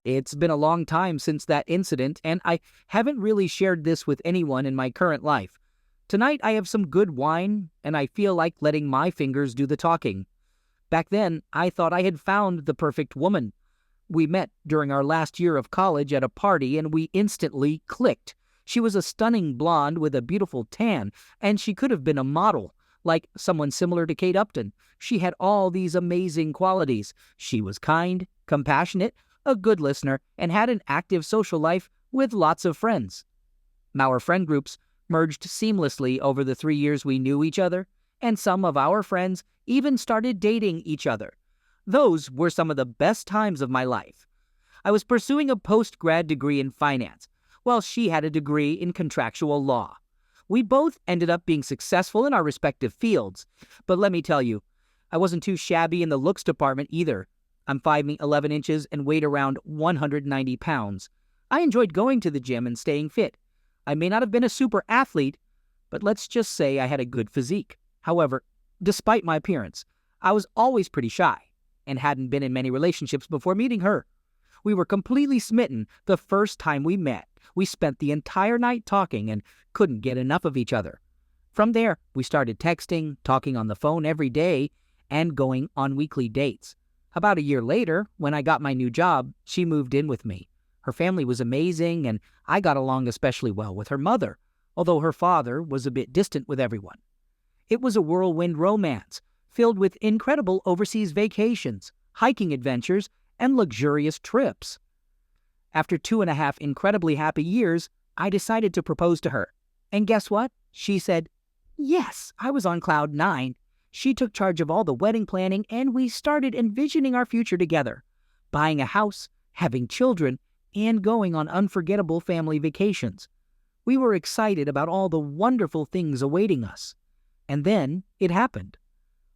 It's been a long time since that incident, and I haven't really shared this with anyone in my current life. Tonight I have some good wine, and I feel like letting my fingers do the talking. Back then, I thought I had found the perfect woman. We met during our last year of college at a party, and we instantly clicked. She was a stunning blonde with a beautiful tan, and she could have been a model, like someone similar to Kate Upton. She had all these amazing qualities. She was kind, compassionate, a good listener, and had an active social life with lots of friends. Our friend groups merged seamlessly over the 3 years we knew each other, and some of our friends even started dating each other. Those were some of the best times of my life. I was pursuing a post-grad degree in finance, while she had a degree in contractual law. We both ended up being successful in our respective fields, but let me tell you, I wasn't too shabby in the looks department either. I'm 5'11" and weighed around 190 pounds. I enjoyed going to the gym and staying fit. I may not have been a super athlete, but let's just say I had a good physique. However, despite my appearance, I was always pretty shy and hadn't been in many relationships before meeting her. We were completely smitten the first time we met. We spent the entire night talking and couldn't get enough of each other. From there, we started texting, talking on the phone every day, and going on weekly dates. About a year later, when I got my new job, she moved in with me. Her family was amazing, and I got along especially well with her mother, although her father was a bit distant with everyone. It was a whirlwind romance, filled with incredible overseas vacations, hiking adventures, and luxurious trips. After 2.5 incredibly happy years, I decided to propose to her. And guess what? She said, yes. I was on cloud 9. She took charge of all the wedding planning, and we started envisioning our future together, buying a house, having children, and going on unforgettable family vacations. We were excited about all the wonderful things awaiting us. And then it happened.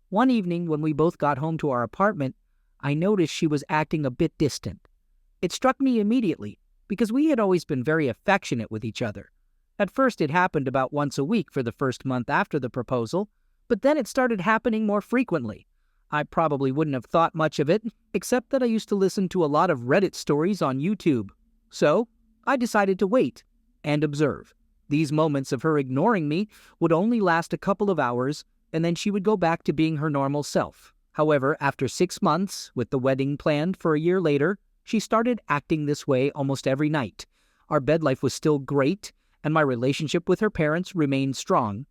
One evening when we both got home to our apartment, I noticed she was acting a bit distant. It struck me immediately, because we had always been very affectionate with each other. At first it happened about once a week for the first month after the proposal, but then it started happening more frequently. I probably wouldn't have thought much of it, except that I used to listen to a lot of Reddit stories on YouTube. So I decided to wait and observe. These moments of her ignoring me would only last a couple of hours, and then she would go back to being her normal self. However, after 6 months, with the wedding planned for a year later, she started acting this way almost every night. Our bed life was still great, and my relationship with her parents remained strong.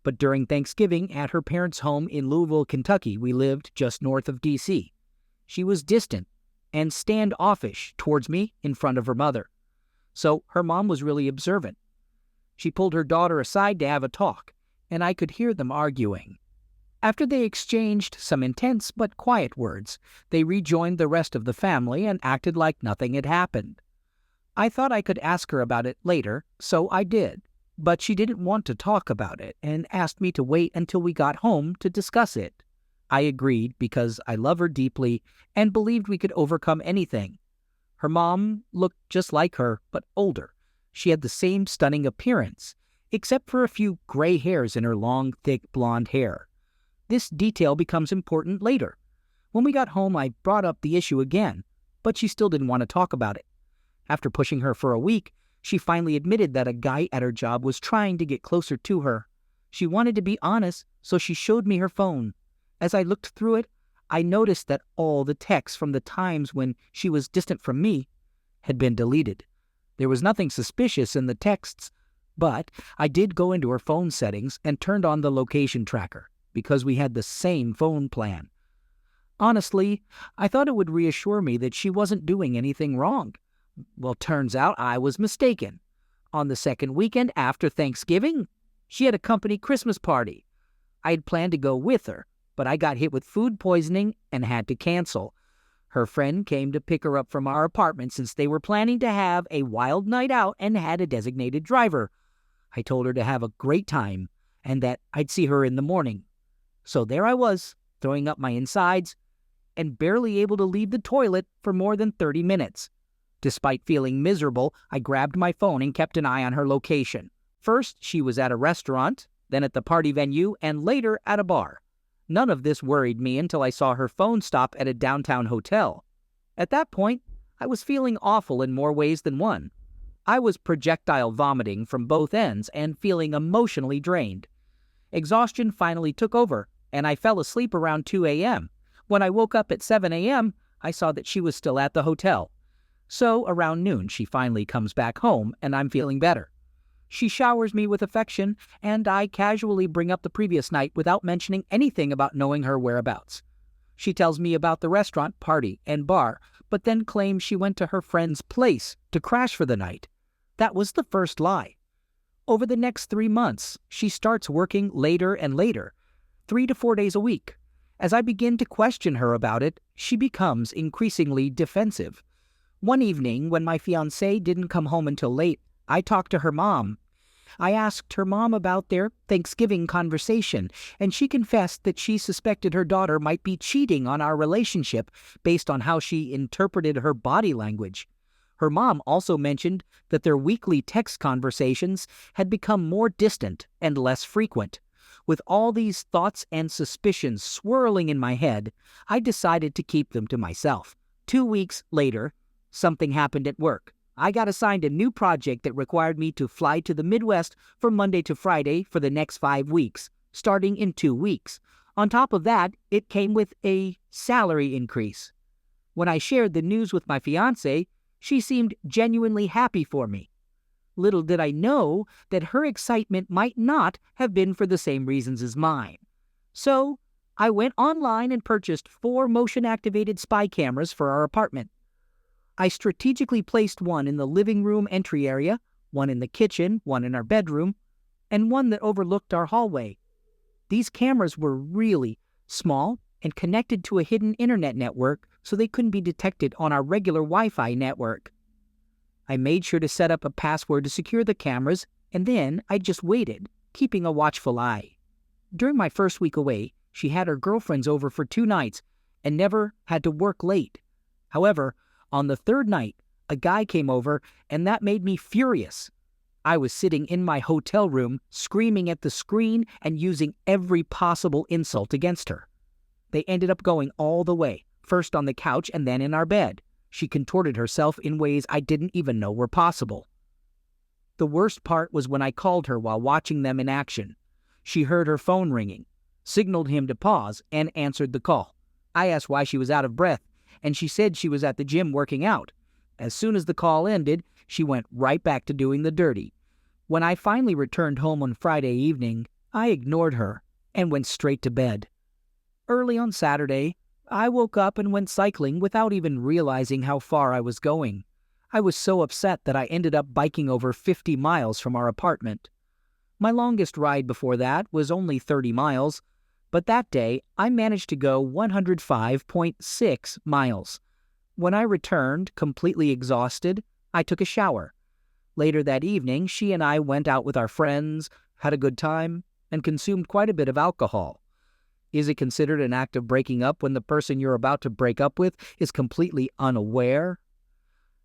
But during Thanksgiving at her parents' home in Louisville, Kentucky, we lived just north of D.C., she was distant and standoffish towards me in front of her mother. So her mom was really observant. She pulled her daughter aside to have a talk, and I could hear them arguing. After they exchanged some intense but quiet words, they rejoined the rest of the family and acted like nothing had happened. I thought I could ask her about it later, so I did, but she didn't want to talk about it and asked me to wait until we got home to discuss it. I agreed because I love her deeply and believed we could overcome anything. Her mom looked just like her, but older. She had the same stunning appearance, except for a few gray hairs in her long, thick blonde hair. This detail becomes important later. When we got home, I brought up the issue again, but she still didn't want to talk about it. After pushing her for a week, she finally admitted that a guy at her job was trying to get closer to her. She wanted to be honest, so she showed me her phone. As I looked through it, I noticed that all the texts from the times when she was distant from me had been deleted. There was nothing suspicious in the texts, but I did go into her phone settings and turned on the location tracker because we had the same phone plan. Honestly, I thought it would reassure me that she wasn't doing anything wrong. Well, turns out I was mistaken. On the second weekend after Thanksgiving, she had a company Christmas party. I had planned to go with her, but I got hit with food poisoning and had to cancel. Her friend came to pick her up from our apartment since they were planning to have a wild night out and had a designated driver. I told her to have a great time and that I'd see her in the morning. So there I was, throwing up my insides and barely able to leave the toilet for more than 30 minutes. Despite feeling miserable, I grabbed my phone and kept an eye on her location. First, she was at a restaurant, then at the party venue, and later at a bar. None of this worried me until I saw her phone stop at a downtown hotel. At that point, I was feeling awful in more ways than one. I was projectile vomiting from both ends and feeling emotionally drained. Exhaustion finally took over, and I fell asleep around 2 a.m. When I woke up at 7 a.m., I saw that she was still at the hotel. So around noon, she finally comes back home, and I'm feeling better. She showers me with affection, and I casually bring up the previous night without mentioning anything about knowing her whereabouts. She tells me about the restaurant, party, and bar, but then claims she went to her friend's place to crash for the night. That was the first lie. Over the next 3 months, she starts working later and later, 3 to 4 days a week. As I begin to question her about it, she becomes increasingly defensive. One evening, when my fiancé didn't come home until late, I talked to her mom. I asked her mom about their Thanksgiving conversation, and she confessed that she suspected her daughter might be cheating on our relationship based on how she interpreted her body language. Her mom also mentioned that their weekly text conversations had become more distant and less frequent. With all these thoughts and suspicions swirling in my head, I decided to keep them to myself. 2 weeks later, something happened at work. I got assigned a new project that required me to fly to the Midwest from Monday to Friday for the next 5 weeks, starting in 2 weeks. On top of that, it came with a salary increase. When I shared the news with my fiancé, she seemed genuinely happy for me. Little did I know that her excitement might not have been for the same reasons as mine. So, I went online and purchased 4 motion-activated spy cameras for our apartment. I strategically placed one in the living room entry area, one in the kitchen, one in our bedroom, and one that overlooked our hallway. These cameras were really small and connected to a hidden internet network so they couldn't be detected on our regular Wi-Fi network. I made sure to set up a password to secure the cameras, and then I just waited, keeping a watchful eye. During my first week away, she had her girlfriends over for 2 nights and never had to work late. However, on the 3rd night, a guy came over, and that made me furious. I was sitting in my hotel room, screaming at the screen and using every possible insult against her. They ended up going all the way, first on the couch and then in our bed. She contorted herself in ways I didn't even know were possible. The worst part was when I called her while watching them in action. She heard her phone ringing, signaled him to pause, and answered the call. I asked why she was out of breath, and she said she was at the gym working out. As soon as the call ended, she went right back to doing the dirty. When I finally returned home on Friday evening, I ignored her and went straight to bed. Early on Saturday, I woke up and went cycling without even realizing how far I was going. I was so upset that I ended up biking over 50 miles from our apartment. My longest ride before that was only 30 miles, but that day I managed to go 105.6 miles. When I returned, completely exhausted, I took a shower. Later that evening, she and I went out with our friends, had a good time, and consumed quite a bit of alcohol. Is it considered an act of breaking up when the person you're about to break up with is completely unaware?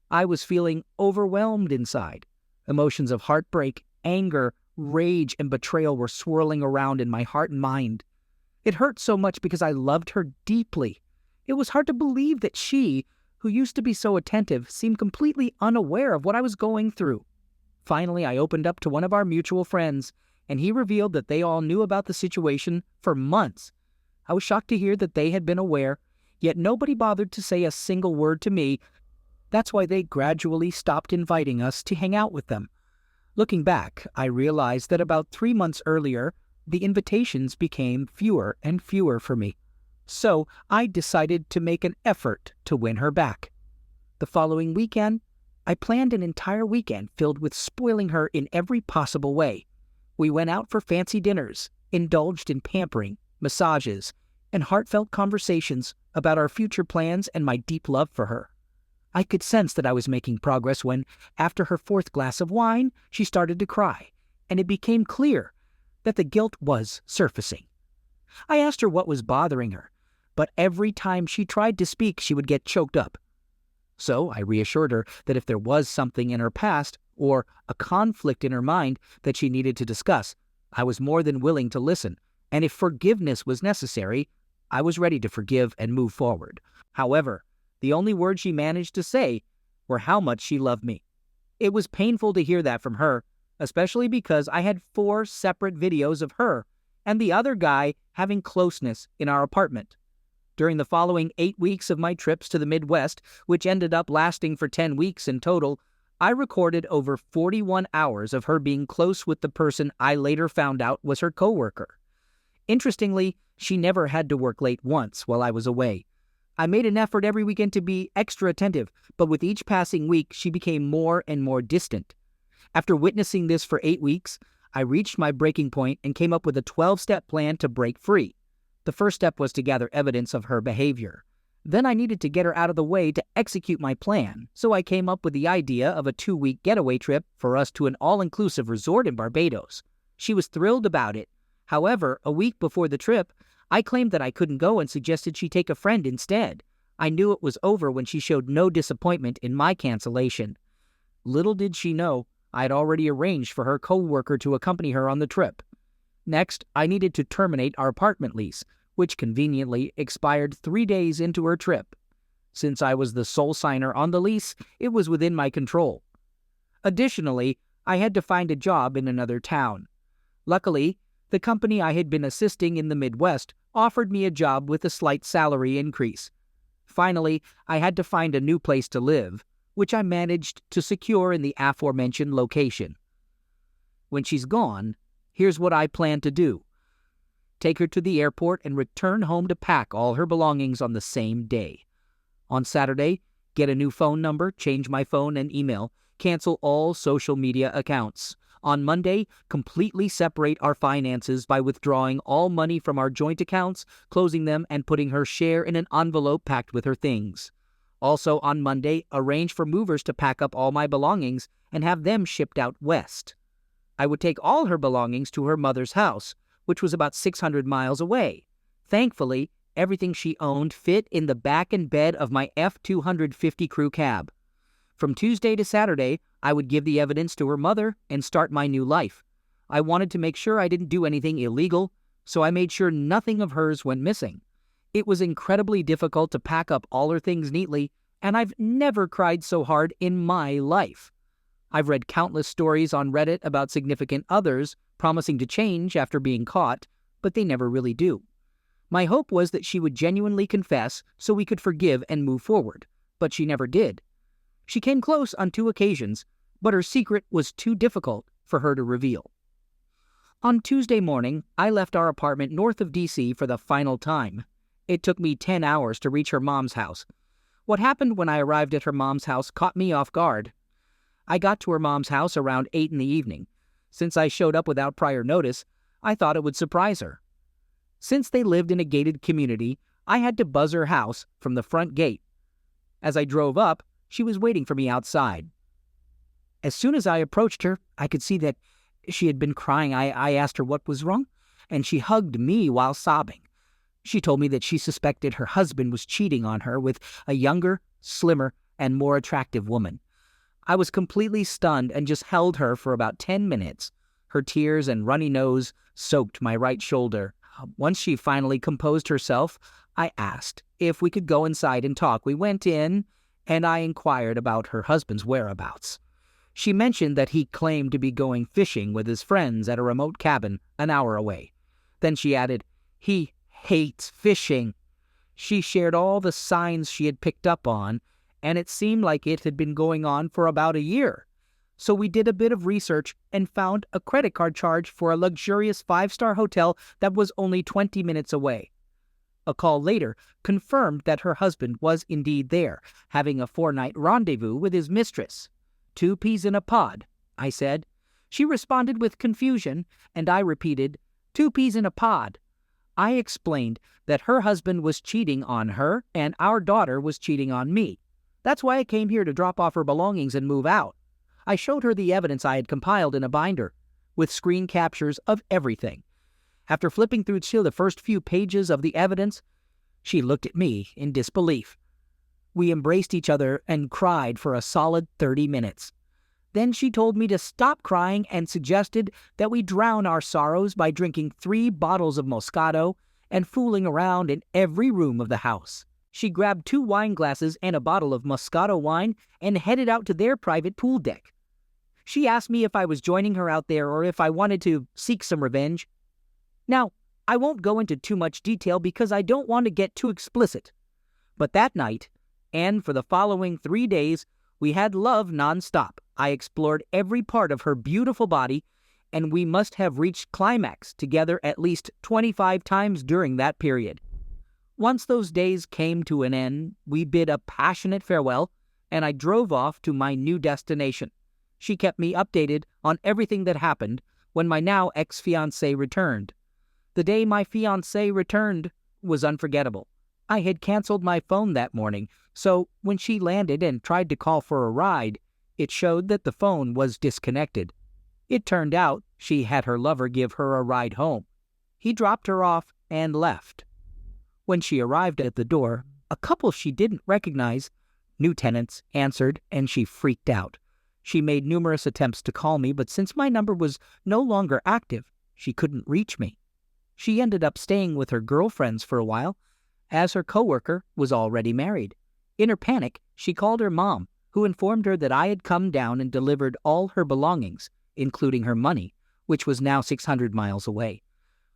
I was feeling overwhelmed inside. Emotions of heartbreak, anger, rage, and betrayal were swirling around in my heart and mind. It hurt so much because I loved her deeply. It was hard to believe that she, who used to be so attentive, seemed completely unaware of what I was going through. Finally, I opened up to one of our mutual friends, and he revealed that they all knew about the situation for months. I was shocked to hear that they had been aware, yet nobody bothered to say a single word to me. That's why they gradually stopped inviting us to hang out with them. Looking back, I realized that about 3 months earlier, the invitations became fewer and fewer for me. So I decided to make an effort to win her back. The following weekend, I planned an entire weekend filled with spoiling her in every possible way. We went out for fancy dinners, indulged in pampering, massages, and heartfelt conversations about our future plans and my deep love for her. I could sense that I was making progress when, after her 4th glass of wine, she started to cry, and it became clear that the guilt was surfacing. I asked her what was bothering her, but every time she tried to speak, she would get choked up. So I reassured her that if there was something in her past or a conflict in her mind that she needed to discuss, I was more than willing to listen, and if forgiveness was necessary, I was ready to forgive and move forward. However, The only words she managed to say were how much she loved me. It was painful to hear that from her, especially because I had 4 separate videos of her and the other guy having closeness in our apartment. During the following 8 weeks of my trips to the Midwest, which ended up lasting for 10 weeks in total, I recorded over 41 hours of her being close with the person I later found out was her coworker. Interestingly, she never had to work late once while I was away. I made an effort every weekend to be extra attentive, but with each passing week, she became more and more distant. After witnessing this for 8 weeks, I reached my breaking point and came up with a 12-step plan to break free. The first step was to gather evidence of her behavior. Then I needed to get her out of the way to execute my plan, so I came up with the idea of a 2-week getaway trip for us to an all-inclusive resort in Barbados. She was thrilled about it. However, a week before the trip, I claimed that I couldn't go and suggested she take a friend instead. I knew it was over when she showed no disappointment in my cancellation. Little did she know, I had already arranged for her coworker to accompany her on the trip. Next, I needed to terminate our apartment lease, which conveniently expired 3 days into her trip. Since I was the sole signer on the lease, it was within my control. Additionally, I had to find a job in another town. Luckily, the company I had been assisting in the Midwest offered me a job with a slight salary increase. Finally, I had to find a new place to live, which I managed to secure in the aforementioned location. When she's gone, here's what I plan to do. Take her to the airport and return home to pack all her belongings on the same day. On Saturday, get a new phone number, change my phone and email, cancel all social media accounts. On Monday, completely separate our finances by withdrawing all money from our joint accounts, closing them, and putting her share in an envelope packed with her things. Also on Monday, arrange for movers to pack up all my belongings and have them shipped out west. I would take all her belongings to her mother's house, which was about 600 miles away. Thankfully, everything she owned fit in the back and bed of my F-250 crew cab. From Tuesday to Saturday, I would give the evidence to her mother and start my new life. I wanted to make sure I didn't do anything illegal, so I made sure nothing of hers went missing. It was incredibly difficult to pack up all her things neatly, and I've never cried so hard in my life. I've read countless stories on Reddit about significant others promising to change after being caught, but they never really do. My hope was that she would genuinely confess so we could forgive and move forward, but she never did. She came close on 2 occasions, but her secret was too difficult for her to reveal. On Tuesday morning, I left our apartment north of D.C. for the final time. It took me 10 hours to reach her mom's house. What happened when I arrived at her mom's house caught me off guard. I got to her mom's house around 8 in the evening. Since I showed up without prior notice, I thought it would surprise her. Since they lived in a gated community, I had to buzz her house from the front gate. As I drove up, she was waiting for me outside. As soon as I approached her, I could see that she had been crying. I asked her what was wrong, and she hugged me while sobbing. She told me that she suspected her husband was cheating on her with a younger, slimmer, and more attractive woman. I was completely stunned and just held her for about 10 minutes. Her tears and runny nose soaked my right shoulder. Once she finally composed herself, I asked if we could go inside and talk. We went in, and I inquired about her husband's whereabouts. She mentioned that he claimed to be going fishing with his friends at a remote cabin an hour away. Then she added, "He hates fishing." She shared all the signs she had picked up on, and it seemed like it had been going on for about a year. So we did a bit of research and found a credit card charge for a luxurious 5-star hotel that was only 20 minutes away. A call later confirmed that her husband was indeed there, having a 4-night rendezvous with his mistress. 2 peas in a pod, I said. She responded with confusion, and I repeated, 2 peas in a pod. I explained that her husband was cheating on her and our daughter was cheating on me. That's why I came here to drop off her belongings and move out. I showed her the evidence I had compiled in a binder, with screen captures of everything. After flipping through the first few pages of the evidence, she looked at me in disbelief. We embraced each other and cried for a solid 30 minutes. Then she told me to stop crying and suggested that we drown our sorrows by drinking 3 bottles of Moscato and fooling around in every room of the house. She grabbed 2 wine glasses and a bottle of Moscato wine and headed out to their private pool deck. She asked me if I was joining her out there or if I wanted to seek some revenge. Now, I won't go into too much detail because I don't want to get too explicit. But that night, and for the following 3 days, we had love nonstop. I explored every part of her beautiful body, and we must have reached climax together at least 25 times during that period. Once those days came to an end, we bid a passionate farewell, and I drove off to my new destination. She kept me updated on everything that happened when my now ex-fiancé returned. The day my fiancé returned was unforgettable. I had canceled my phone that morning, so when she landed and tried to call for a ride, it showed that the phone was disconnected. It turned out she had her lover give her a ride home. He dropped her off and left. When she arrived at the door, a couple she didn't recognize, new tenants, answered, and she freaked out. She made numerous attempts to call me, but since my number was no longer active, she couldn't reach me. She ended up staying with her girlfriends for a while, as her coworker was already married. In her panic, she called her mom, who informed her that I had come down and delivered all her belongings, including her money, which was now 600 miles away.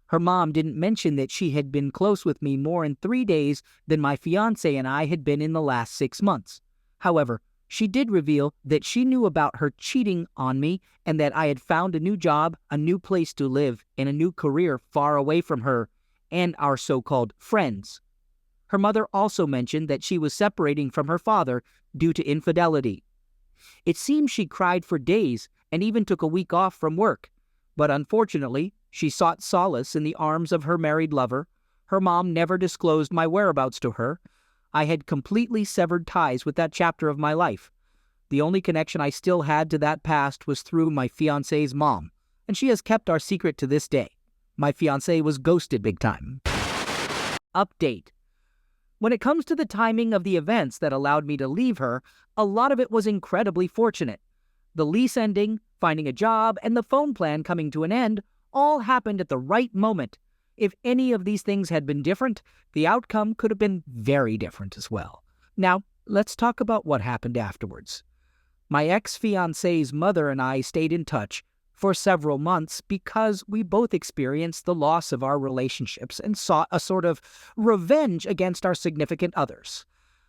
Her mom didn't mention that she had been close with me more in 3 days than my fiancé and I had been in the last 6 months. However, she did reveal that she knew about her cheating on me and that I had found a new job, a new place to live, and a new career far away from her and our so-called friends. Her mother also mentioned that she was separating from her father due to infidelity. It seems she cried for days and even took a week off from work, but unfortunately, she sought solace in the arms of her married lover. Her mom never disclosed my whereabouts to her. I had completely severed ties with that chapter of my life. The only connection I still had to that past was through my fiancé's mom, and she has kept our secret to this day. My fiancé was ghosted big time. Update. When it comes to the timing of the events that allowed me to leave her, a lot of it was incredibly fortunate. The lease ending, finding a job, and the phone plan coming to an end all happened at the right moment. If any of these things had been different, the outcome could have been very different as well. Now, let's talk about what happened afterwards. My ex-fiancé's mother and I stayed in touch for several months because we both experienced the loss of our relationships and sought a sort of revenge against our significant others.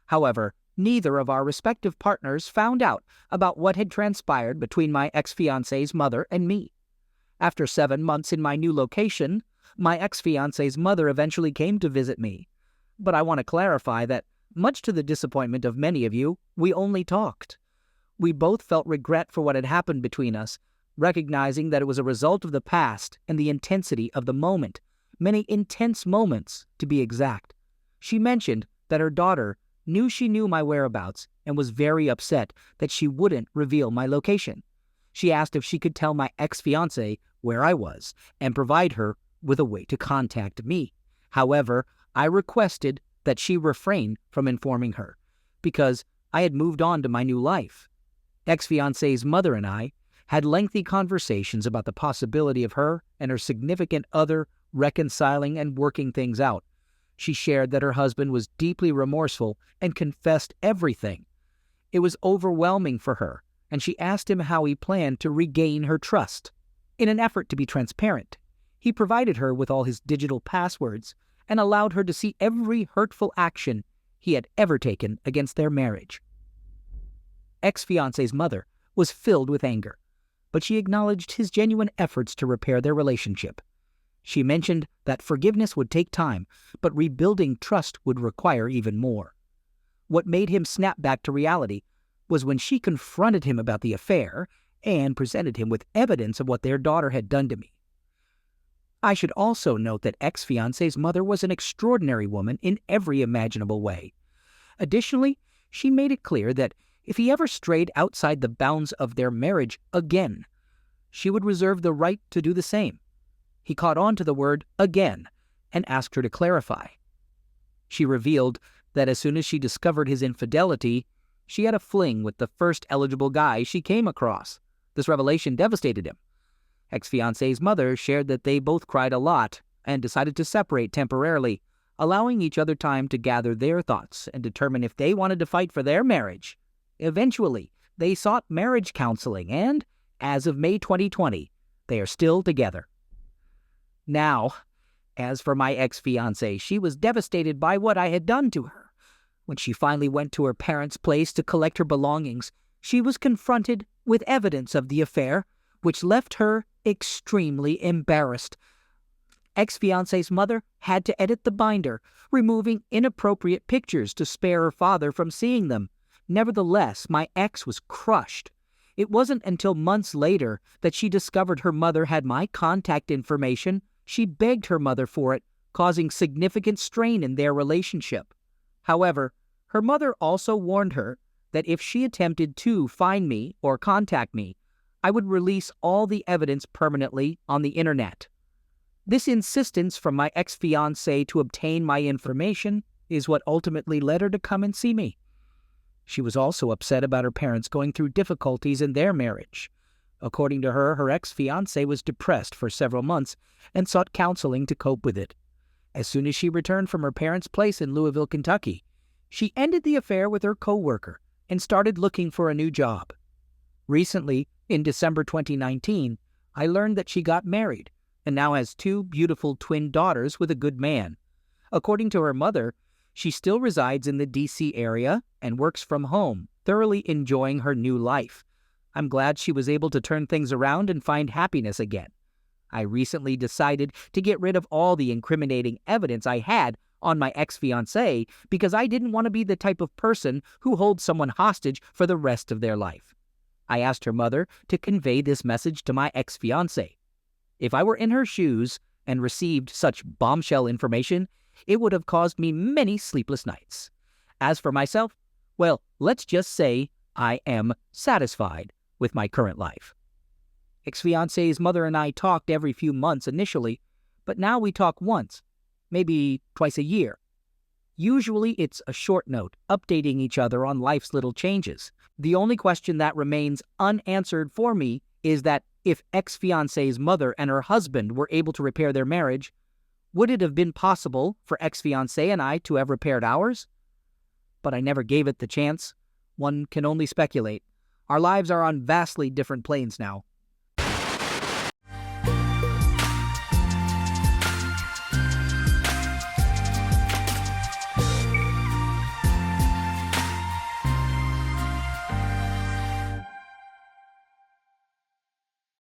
However, neither of our respective partners found out about what had transpired between my ex-fiancé's mother and me. After 7 months in my new location, my ex-fiancé's mother eventually came to visit me. But I want to clarify that, much to the disappointment of many of you, we only talked. We both felt regret for what had happened between us, recognizing that it was a result of the past and the intensity of the moment, many intense moments, to be exact. She mentioned that her daughter knew she knew my whereabouts and was very upset that she wouldn't reveal my location. She asked if she could tell my ex-fiancé where I was and provide her with a way to contact me. However, I requested that she refrain from informing her because I had moved on to my new life. Ex-fiancé's mother and I had lengthy conversations about the possibility of her and her significant other reconciling and working things out. She shared that her husband was deeply remorseful and confessed everything. It was overwhelming for her, and she asked him how he planned to regain her trust. In an effort to be transparent, he provided her with all his digital passwords and allowed her to see every hurtful action he had ever taken against their marriage. Ex-fiancé's mother was filled with anger, but she acknowledged his genuine efforts to repair their relationship. She mentioned that forgiveness would take time, but rebuilding trust would require even more. What made him snap back to reality was when she confronted him about the affair and presented him with evidence of what their daughter had done to me. I should also note that ex-fiancé's mother was an extraordinary woman in every imaginable way. Additionally, she made it clear that if he ever strayed outside the bounds of their marriage again, she would reserve the right to do the same. He caught on to the word again and asked her to clarify. She revealed that as soon as she discovered his infidelity, she had a fling with the first eligible guy she came across. This revelation devastated him. Ex-fiancé's mother shared that they both cried a lot and decided to separate temporarily, allowing each other time to gather their thoughts and determine if they wanted to fight for their marriage. Eventually, they sought marriage counseling and, as of May 2020, they are still together. Now, as for my ex-fiancée, she was devastated by what I had done to her. When she finally went to her parents' place to collect her belongings, she was confronted with evidence of the affair, which left her extremely embarrassed. Ex-fiancée's mother had to edit the binder, removing inappropriate pictures to spare her father from seeing them. Nevertheless, my ex was crushed. It wasn't until months later that she discovered her mother had my contact information. She begged her mother for it, causing significant strain in their relationship. However, her mother also warned her that if she attempted to find me or contact me, I would release all the evidence permanently on the internet. This insistence from my ex-fiancée to obtain my information is what ultimately led her to come and see me. She was also upset about her parents going through difficulties in their marriage. According to her, her ex-fiancé was depressed for several months and sought counseling to cope with it. As soon as she returned from her parents' place in Louisville, Kentucky, she ended the affair with her co-worker and started looking for a new job. Recently, in December 2019, I learned that she got married and now has 2 beautiful twin daughters with a good man. According to her mother, she still resides in the D.C. area and works from home, thoroughly enjoying her new life. I'm glad she was able to turn things around and find happiness again. I recently decided to get rid of all the incriminating evidence I had on my ex-fiancée because I didn't want to be the type of person who holds someone hostage for the rest of their life. I asked her mother to convey this message to my ex-fiancé. If I were in her shoes and received such bombshell information, it would have caused me many sleepless nights. As for myself, well, let's just say I am satisfied with my current life. Ex-fiancée's mother and I talked every few months initially, but now we talk once, maybe twice a year. Usually it's a short note, updating each other on life's little changes. The only question that remains unanswered for me is that if ex-fiancée's mother and her husband were able to repair their marriage, would it have been possible for ex-fiancée and I to have repaired ours? But I never gave it the chance. One can only speculate. Our lives are on vastly different planes now.